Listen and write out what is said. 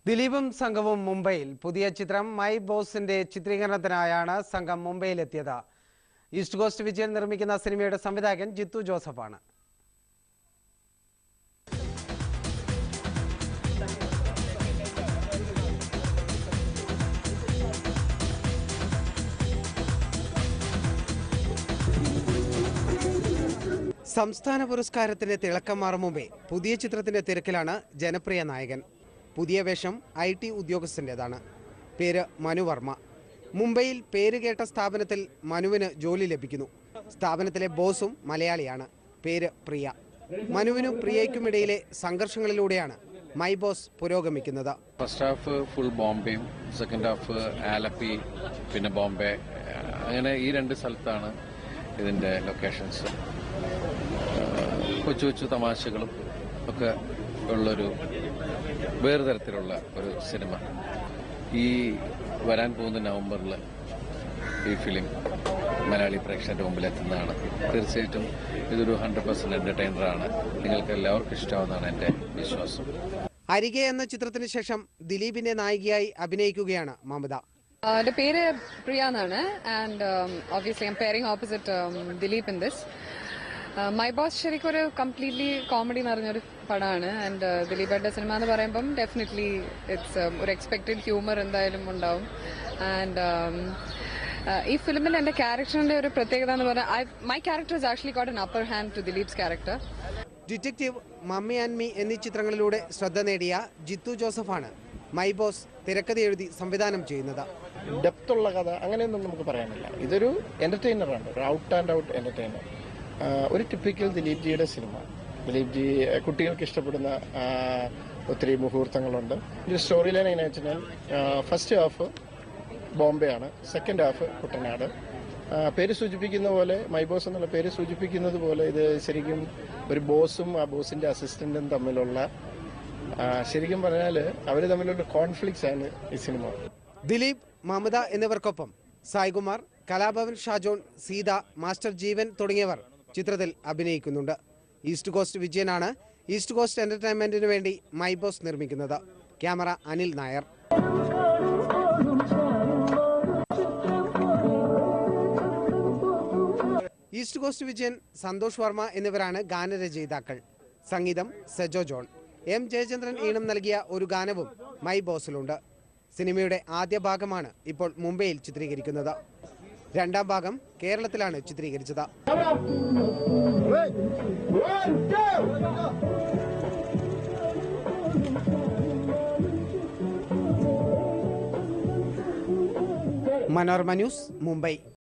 ദിലീപും സംഘവും മുംബൈയിൽ പുതിയ ചിത്രം മൈ ബോസിന്റെ ചിത്രീകരണത്തിനായാണ് സംഘം മുംബൈയിലെത്തിയത്. ഈസ്റ്റ് കോസ്റ്റ് വിജയൻ നിർമ്മിക്കുന്ന സിനിമയുടെ സംവിധായകൻ ജിത്തു ജോസഫാണ്. സംസ്ഥാന പുരസ്കാരത്തിന് തിളക്കം മാറും മുമ്പേ പുതിയ ചിത്രത്തിന്റെ തിരക്കിലാണ് ജനപ്രിയ നായകൻ. പുതിയ വേഷം IT ഉദ്യോഗസ്ഥൻ്റെതാണ്. പേര് മനു വർമ്മ. മുംബൈയിൽ പേരുകേട്ട സ്ഥാപനത്തിൽ മനുവിന് ജോലി ലഭിക്കുന്നു. സ്ഥാപനത്തിലെ ബോസും മലയാളിയാണ്. പേര് പ്രിയ. മനുവിനും പ്രിയയ്ക്കുമിടയിലെ സംഘർഷങ്ങളിലൂടെയാണ് മൈ ബോസ് പുരോഗമിക്കുന്നത്. ഫസ്റ്റ് ഹാഫ് ഫുൾ ബോംബെയും സെക്കൻഡ് ഹാഫ് ആലപ്പി പിന്നെ ബോംബെ, അങ്ങനെ ഈ രണ്ട് സ്ഥലത്താണ് ഇതിന്റെ ലൊക്കേഷൻസ്. കൊച്ചു കൊച്ചു തമാശകളും ഒക്കെ ഉള്ളൊരു വേറെ തരത്തിലുള്ള ഒരു സിനിമ. ഈ വരാൻ പോകുന്ന നവംബറിൽ ഈ ഫിലിം മലയാളി പ്രേക്ഷകരുടെ മുമ്പിൽ എത്തുന്നതാണ്. തീർച്ചയായിട്ടും ഇതൊരു 100% എന്റർടൈനറാണ്. നിങ്ങൾക്ക് എല്ലാവർക്കും ഇഷ്ടമാവുന്നതാണ് എൻ്റെ വിശ്വാസം. അരികെ എന്ന ചിത്രത്തിന് ശേഷം ദിലീപിന്റെ നായികയായി അഭിനയിക്കുകയാണ് മമത. എന്റെ പേര് പ്രിയ എന്നാണ്. And obviously I am pairing opposite Dileep in this. My boss ശരിക്കും ഒരു കംപ്ലീറ്റ്ലി കോമഡി നിറഞ്ഞൊരു പടമാണ്. ആൻഡ് ദിലീപേട്ട സിനിമ എന്ന് പറയുമ്പം ഡെഫിനറ്റ്ലി ഇറ്റ്സ് ഒരു എക്സ്പെക്റ്റഡ് ഹ്യൂമർ എന്തായാലും ഉണ്ടാവും. ആൻഡ് ഈ ഫിലിമിൽ എന്റെ ക്യാരക്ടറിന്റെ ഒരു പ്രത്യേകത എന്ന് പറഞ്ഞാൽ my character is actually got an upper hand to Dileep's character. Detective, mummy and me എന്നീ ചിത്രങ്ങളിലൂടെ ശ്രദ്ധ നേടിയ ജിത്തു ജോസഫാണ് മൈ ബോസ് തിരക്കഥ എഴുതി സംവിധാനം ചെയ്യുന്നത്. ഡെപ്തുള്ള കഥ അങ്ങനെയൊന്നും നമുക്ക് പറയാനില്ല. ഇതൊരു എന്റർടൈനറാണ്, ഒരു ഔട്ട് ആൻഡ് ഔട്ട് എന്റർടൈനർ. ഒരു ടിപ്പിക്കൽ ദിലീപ് ജിയുടെ സിനിമ. ദിലീപ് ജി കുട്ടികൾക്ക് ഇഷ്ടപ്പെടുന്ന ഒത്തിരി മുഹൂർത്തങ്ങളുണ്ട്. ഒരു സ്റ്റോറി ലൈൻ എങ്ങനെ വെച്ചാൽ ഫസ്റ്റ് ഹാഫ് ബോംബെ ആണ്, സെക്കൻഡ് ഹാഫ് കുട്ടനാട്. പേര് സൂചിപ്പിക്കുന്ന പോലെ, മൈ ബോസ് എന്നുള്ള പേര് സൂചിപ്പിക്കുന്നത് പോലെ ഇത് ശരിക്കും ഒരു ബോസും ആ ബോസിന്റെ അസിസ്റ്റന്റും തമ്മിലുള്ള, ശരിക്കും പറഞ്ഞാൽ അവർ തമ്മിലുള്ള കോൺഫ്ലിക്ട്സ് ആണ് ഈ സിനിമ. ദിലീപ്, മമത എന്നിവർക്കൊപ്പം സായ്കുമാർ, കലാഭവൻ ഷാജോൺ, സീത, മാസ്റ്റർ ജീവൻ തുടങ്ങിയവർ ചിത്രത്തിൽ അഭിനയിക്കുന്നുണ്ട്. ഈസ്റ്റ് കോസ്റ്റ് വിജയനാണ് ഈസ്റ്റ് കോസ്റ്റ് എന്റർടൈൻമെന്റിനു വേണ്ടി മൈ ബോസ് നിർമ്മിക്കുന്നത്. Camera Anil Nair. East coast Vijayan, Santhosh Varma എന്നിവരാണ് ഗാനരചയിതാക്കൾ. സംഗീതം സെജോ ജോൺ. M ജയചന്ദ്രൻ ഈണം നൽകിയ ഒരു ഗാനവും മൈ ബോസിലുണ്ട്. സിനിമയുടെ ആദ്യ ഭാഗമാണ് ഇപ്പോൾ മുംബൈയിൽ ചിത്രീകരിക്കുന്നത്. രണ്ടാം ഭാഗം കേരളത്തിലാണ് ചിത്രീകരിച്ചത്. മനോരമ ന്യൂസ്, മുംബൈ.